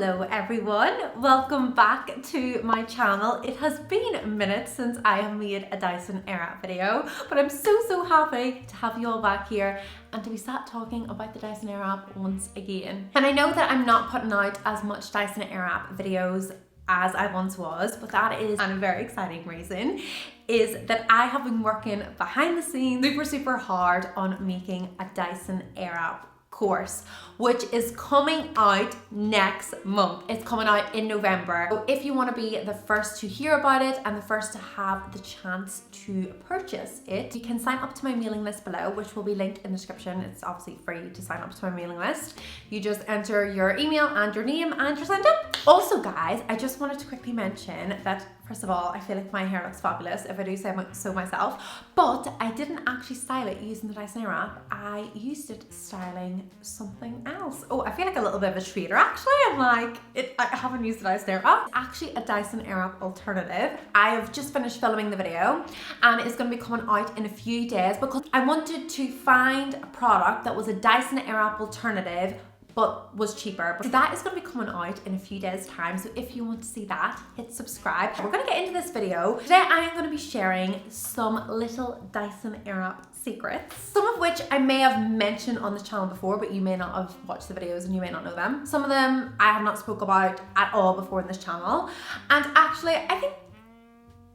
Hello everyone, welcome back to my channel. It has been minutes since I have made a Dyson Airwrap video, but I'm so happy to have you all back here and to be sat talking about the Dyson Airwrap once again. And I know that I'm not putting out as much Dyson Airwrap videos as I once was, but that is, and a very exciting reason, is that I have been working behind the scenes super hard on making a Dyson Airwrap course, which is coming out next month. It's coming out in November. So if you want to be the first to hear about it and the first to have the chance to purchase it, you can sign up to my mailing list below, which will be linked in the description. It's obviously free to sign up to my mailing list. You just enter your email and your name and you're signed up. Also guys, I just wanted to quickly mention that first of all, I feel like my hair looks fabulous if I do say so myself, but I didn't actually style it using the Dyson Airwrap. I used it styling something else. Oh, I feel like a little bit of a traitor actually. I'm like, I haven't used the Dyson Airwrap. It's actually a Dyson Airwrap alternative. I have just finished filming the video and it's going to be coming out in a few days because I wanted to find a product that was a Dyson Airwrap alternative but was cheaper. So that is going to be coming out in a few days time. So if you want to see that, hit subscribe. We're going to get into this video. Today I am going to be sharing some little Dyson Airwrap secrets. Some of which I may have mentioned on the channel before, but you may not have watched the videos and you may not know them. Some of them I have not spoke about at all before in this channel. And actually, I think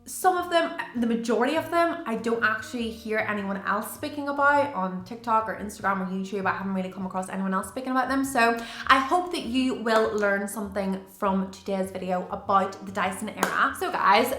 some of them, the majority of them, I don't actually hear anyone else speaking about on TikTok or Instagram or YouTube. I haven't really come across anyone else speaking about them. So I hope that you will learn something from today's video about the Dyson Airwrap. So guys,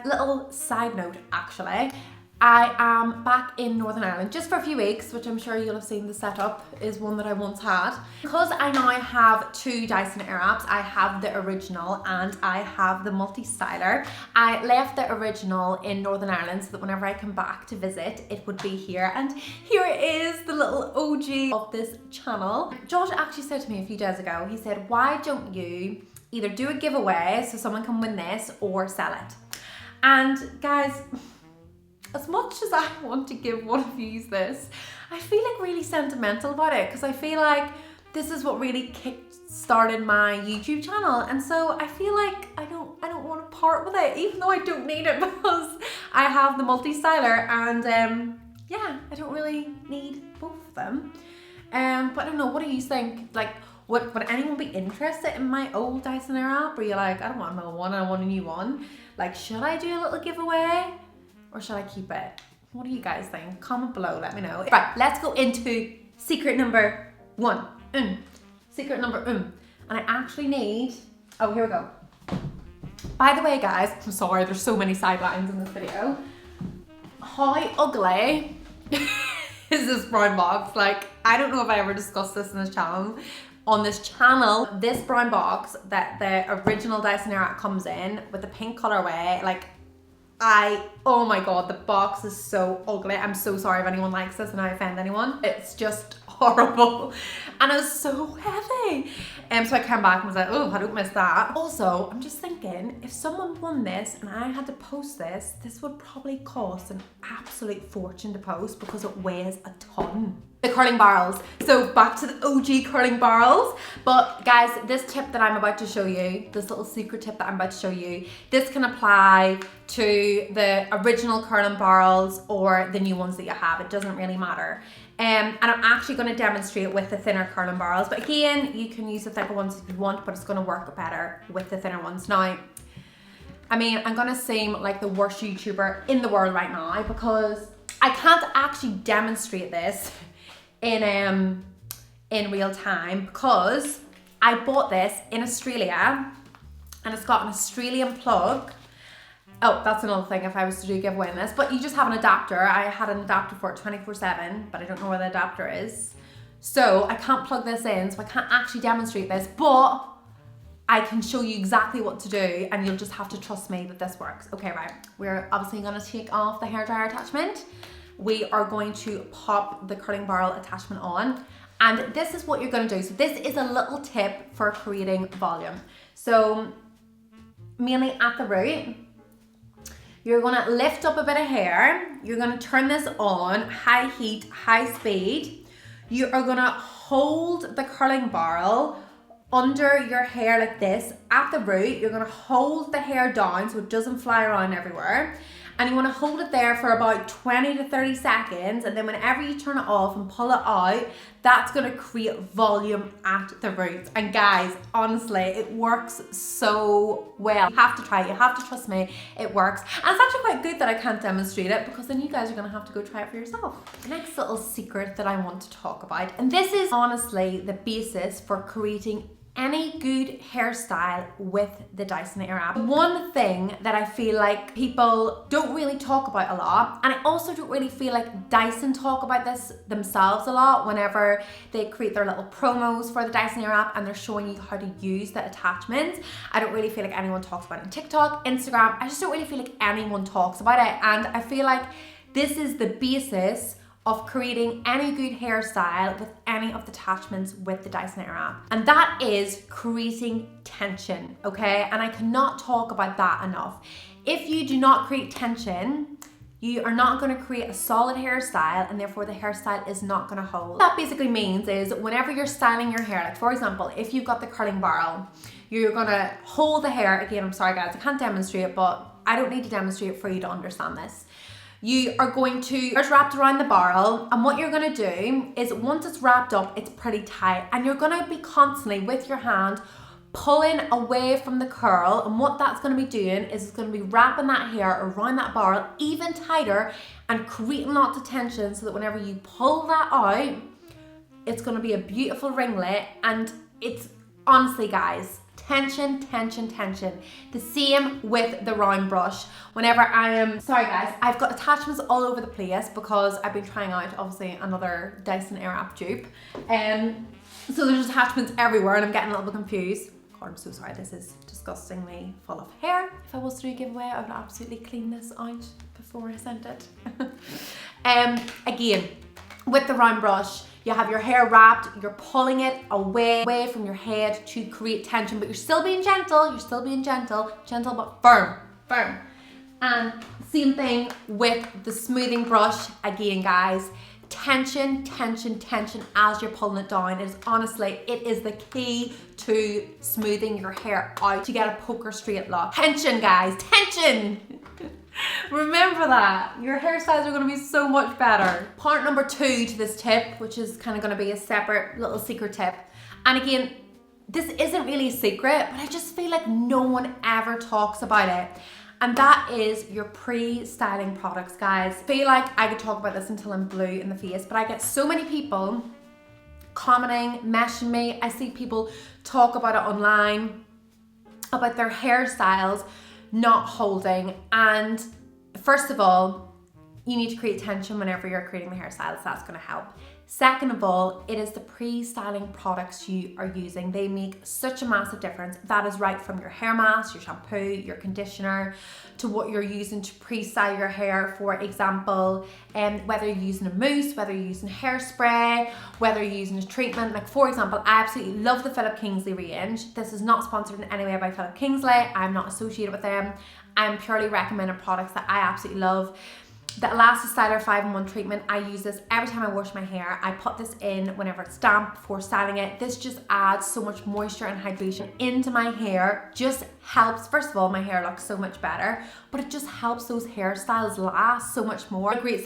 little side note actually. I am back in Northern Ireland just for a few weeks, which I'm sure you'll have seen the setup is one that I once had. Because I now have two Dyson Airwraps, I have the original and I have the multi-styler. I left the original in Northern Ireland so that whenever I come back to visit, it would be here. And here it is, the little OG of this channel. Josh actually said to me a few days ago, he said, why don't you either do a giveaway so someone can win this or sell it? And guys, as much as I want to give one of you this, I feel like really sentimental about it because I feel like this is what really kick-started my YouTube channel, and so I feel like I don't want to part with it, even though I don't need it because I have the multi-styler and yeah, I don't really need both of them. But I don't know, what do you think? Like, would anyone be interested in my old Dyson Airwrap? Or are you like, I don't want another one, I want a new one? Like, should I do a little giveaway? Or should I keep it? What do you guys think? Comment below, let me know. Right, let's go into secret number one. Secret number And I actually need, oh, here we go. By the way, guys, I'm sorry, there's so many sidelines in this video. How ugly is this brown box? Like, I don't know if I ever discussed this in this channel. On this channel, this brown box that the original Dyson Airwrap comes in with the pink colorway, like, oh my god, the box is so ugly. I'm so sorry if anyone likes this and I offend anyone. It's just horrible. And it was so heavy. So I came back and was like, oh, I don't miss that. Also, I'm just thinking, if someone won this and I had to post this, this would probably cost an absolute fortune to post because it weighs a ton. The curling barrels. So back to the OG curling barrels. But guys, this tip that I'm about to show you, this little secret tip that I'm about to show you, this can apply to the original curling barrels or the new ones that you have. It doesn't really matter. And I'm actually going to demonstrate with the thinner curling barrels. But again, you can use the thicker ones if you want, but it's going to work better with the thinner ones. Now, I mean, I'm going to seem like the worst YouTuber in the world right now because I can't actually demonstrate this in real time because I bought this in Australia and it's got an Australian plug. Oh, that's another thing if I was to do a giveaway in this, but you just have an adapter. I had an adapter for it 24/7, but I don't know where the adapter is. So I can't plug this in, so I can't actually demonstrate this, but I can show you exactly what to do and you'll just have to trust me that this works. Okay, right. We're obviously gonna take off the hairdryer attachment. We are going to pop the curling barrel attachment on. And this is what you're gonna do. So this is a little tip for creating volume. So mainly at the root, you're gonna lift up a bit of hair. You're gonna turn this on, high heat, high speed. You are gonna hold the curling barrel under your hair like this at the root. You're going to hold the hair down so it doesn't fly around everywhere. And you want to hold it there for about 20 to 30 seconds. And then whenever you turn it off and pull it out, that's going to create volume at the roots. And guys, honestly, it works so well. You have to try it. You have to trust me. It works. And it's actually quite good that I can't demonstrate it, because then you guys are going to have to go try it for yourself. Next little secret that I want to talk about. And this is honestly the basis for creating any good hairstyle with the Dyson Airwrap. One thing that I feel like people don't really talk about a lot, and I also don't really feel like Dyson talk about this themselves a lot whenever they create their little promos for the Dyson Airwrap and they're showing you how to use the attachments. I don't really feel like anyone talks about it on TikTok, Instagram. I just don't really feel like anyone talks about it, and I feel like this is the basis of creating any good hairstyle with any of the attachments with the Dyson Airwrap. And that is creating tension, okay? And I cannot talk about that enough. If you do not create tension, you are not gonna create a solid hairstyle, and therefore the hairstyle is not gonna hold. What that basically means is whenever you're styling your hair, like for example, if you've got the curling barrel, you're gonna hold the hair, again, I'm sorry guys, I can't demonstrate it, but I don't need to demonstrate it for you to understand this. You are going to, it's wrapped around the barrel, and what you're gonna do is once it's wrapped up, it's pretty tight, and you're gonna be constantly with your hand pulling away from the curl, and what that's gonna be doing is it's gonna be wrapping that hair around that barrel even tighter and creating lots of tension, so that whenever you pull that out, it's gonna be a beautiful ringlet. And it's honestly guys, tension, tension, tension. The same with the round brush. Whenever I am, sorry guys, I've got attachments all over the place because I've been trying out obviously another Dyson Airwrap dupe. So there's attachments everywhere and I'm getting a little bit confused. God, I'm so sorry, this is disgustingly full of hair. If I was to do a giveaway, I would absolutely clean this out before I sent it. Again, with the round brush, you have your hair wrapped, you're pulling it away from your head to create tension, but you're still being gentle, gentle but firm, firm. And same thing with the smoothing brush. Again, guys, tension, tension, tension as you're pulling it down. It is honestly, it is the key to smoothing your hair out to get a poker straight look. Tension, guys, tension. Remember that. Your hairstyles are going to be so much better. Part number 2 to this tip, which is kind of going to be a separate little secret tip. And again, this isn't really a secret, but I just feel like no one ever talks about it. And that is your pre-styling products, guys. I feel like I could talk about this until I'm blue in the face, but I get so many people commenting, messaging me. I see people talk about it online, about their hairstyles not holding. And first of all, you need to create tension whenever you're creating the hairstyles. That's going to help. Second of all, it is the pre-styling products you are using. They make such a massive difference. That is right from your hair mask, your shampoo, your conditioner, to what you're using to pre-style your hair. For example, whether you're using a mousse, whether you're using hairspray, whether you're using a treatment. Like for example, I absolutely love the Philip Kingsley range. This is not sponsored in any way by Philip Kingsley. I'm not associated with them. I'm purely recommending products that I absolutely love. The Elastistyler 5-in-1 treatment, I use this every time I wash my hair. I put this in whenever it's damp before styling it. This just adds so much moisture and hydration into my hair. Just helps, first of all, my hair looks so much better, but it just helps those hairstyles last so much more. A great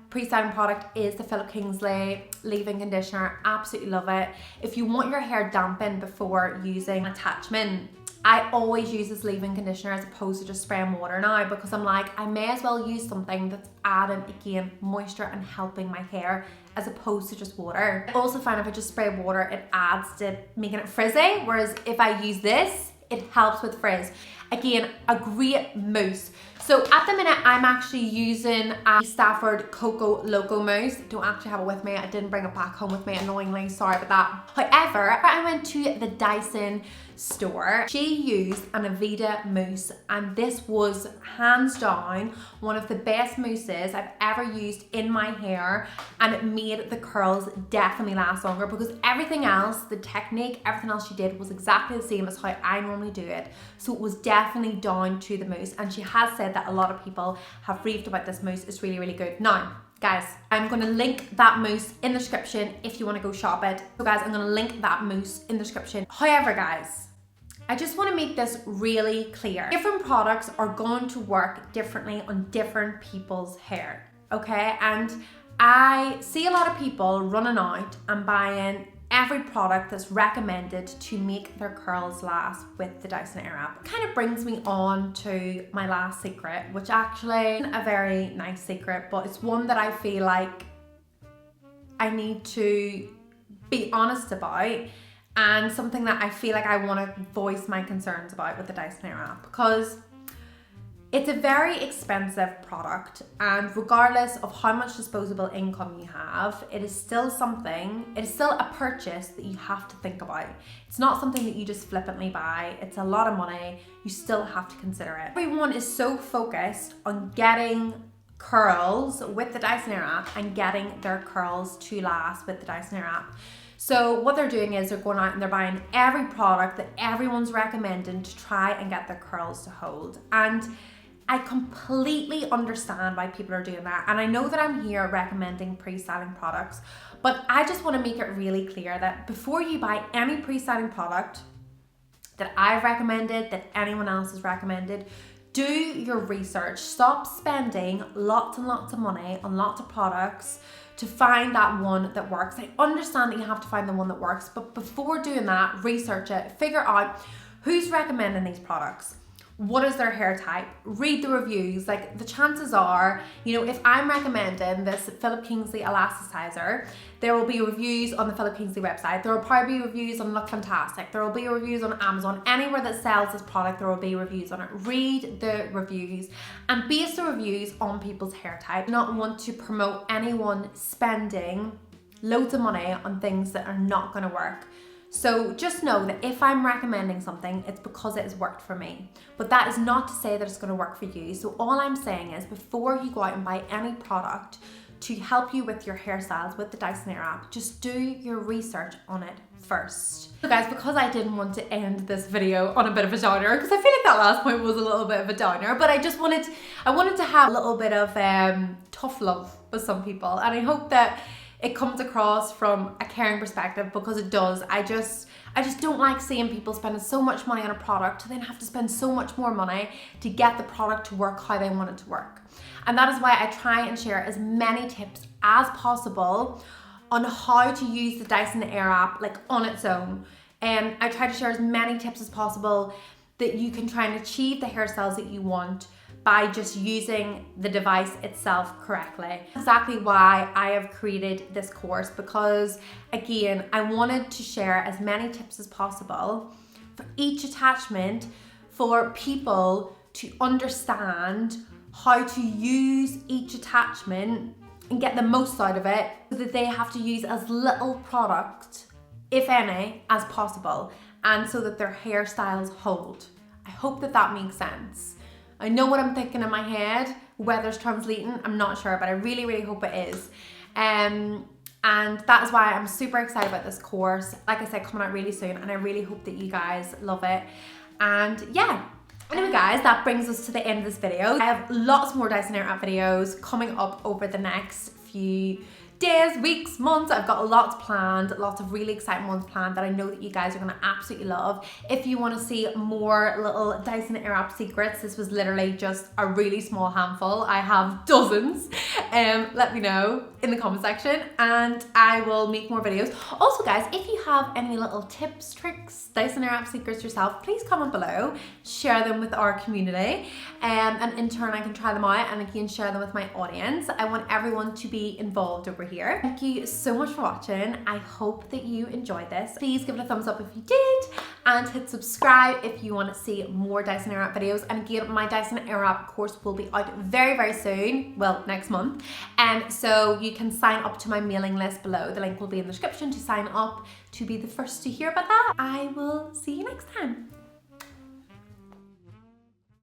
pre-styling product is the Philip Kingsley leave-in conditioner. Absolutely love it. If you want your hair dampened before using an attachment, I always use this leave-in conditioner as opposed to just spraying water now, because I'm like, I may as well use something that's adding, again, moisture and helping my hair as opposed to just water. I also find if I just spray water, it adds to making it frizzy, whereas if I use this, it helps with frizz. Again, a great mousse. So at the minute, I'm actually using a Stafford Cocoa Loco mousse. Don't actually have it with me. I didn't bring it back home with me, annoyingly. Sorry about that. However, I went to the Dyson store. She used an Aveda mousse, and this was hands down one of the best mousses I've ever used in my hair, and it made the curls definitely last longer, because everything else, the technique, everything else she did was exactly the same as how I normally do it. So it was definitely down to the mousse, and she has said that a lot of people have raved about this mousse. It's really, really good. Now, guys, I'm gonna link that mousse in the description if you wanna go shop it. So guys, I'm gonna link that mousse in the description. However, guys, I just wanna make this really clear. Different products are going to work differently on different people's hair, okay? And I see a lot of people running out and buying every product that's recommended to make their curls last with the Dyson Airwrap. Kind of brings me on to my last secret, which actually isn't a very nice secret, but it's one that I feel like I need to be honest about, and something that I feel like I want to voice my concerns about with the Dyson Airwrap, because it's a very expensive product, and regardless of how much disposable income you have, it is still a purchase that you have to think about. It's not something that you just flippantly buy. It's a lot of money. You still have to consider it. Everyone is so focused on getting curls with the Dyson Airwrap and getting their curls to last with the Dyson Airwrap. So what they're doing is they're going out and they're buying every product that everyone's recommending to try and get their curls to hold. And I completely understand why people are doing that. And I know that I'm here recommending pre-styling products, but I just want to make it really clear that before you buy any pre-styling product that I've recommended, that anyone else has recommended, do your research. Stop spending lots and lots of money on lots of products to find that one that works. I understand that you have to find the one that works, but before doing that, research it, figure out who's recommending these products. What is their hair type? Read the reviews. Like, the chances are, you know, if I'm recommending this Philip Kingsley elasticizer, there will be reviews on the Philip Kingsley website. There will probably be reviews on Look Fantastic. There will be reviews on Amazon. Anywhere that sells this product, there will be reviews on it. Read the reviews and base the reviews on people's hair type. Not want to promote anyone spending loads of money on things that are not going to work. So just know that if I'm recommending something, it's because it has worked for me. But that is not to say that it's going to work for you. So all I'm saying is, before you go out and buy any product to help you with your hairstyles with the Dyson Airwrap, just do your research on it first. So guys, because I didn't want to end this video on a bit of a downer, because I feel like that last point was a little bit of a downer, but I wanted to have a little bit of tough love with some people, and I hope that it comes across from a caring perspective, because it does. I just don't like seeing people spending so much money on a product to then have to spend so much more money to get the product to work how they want it to work. And that is why I try and share as many tips as possible on how to use the Dyson Airwrap like on its own. And I try to share as many tips as possible that you can try and achieve the hairstyles that you want by just using the device itself correctly. Exactly why I have created this course, because again, I wanted to share as many tips as possible for each attachment, for people to understand how to use each attachment and get the most out of it, so that they have to use as little product, if any, as possible, and so that their hairstyles hold. I hope that that makes sense. I know what I'm thinking in my head, whether it's translating, I'm not sure, but I really, really hope it is. And that is why I'm super excited about this course. Like I said, coming out really soon, and I really hope that you guys love it. And yeah. Anyway guys, that brings us to the end of this video. I have lots more Dyson Airwrap videos coming up over the next few days, weeks, months. I've got lots planned, lots of really exciting ones planned that I know that you guys are gonna absolutely love. If you wanna see more little Dyson Airwrap secrets, this was literally just a really small handful. I have dozens. Let me know in the comment section and I will make more videos. Also guys, if you have any little tips, tricks, Dyson Airwrap secrets yourself, please comment below, share them with our community, and in turn I can try them out and I can share them with my audience. I want everyone to be involved over here. Thank you so much for watching. I hope that you enjoyed this. Please give it a thumbs up if you did, and hit subscribe if you want to see more Dyson Airwrap videos. And again, my Dyson Airwrap course will be out very, very soon, well, next month. And so you can sign up to my mailing list below. The link will be in the description to sign up to be the first to hear about that. I will see you next time.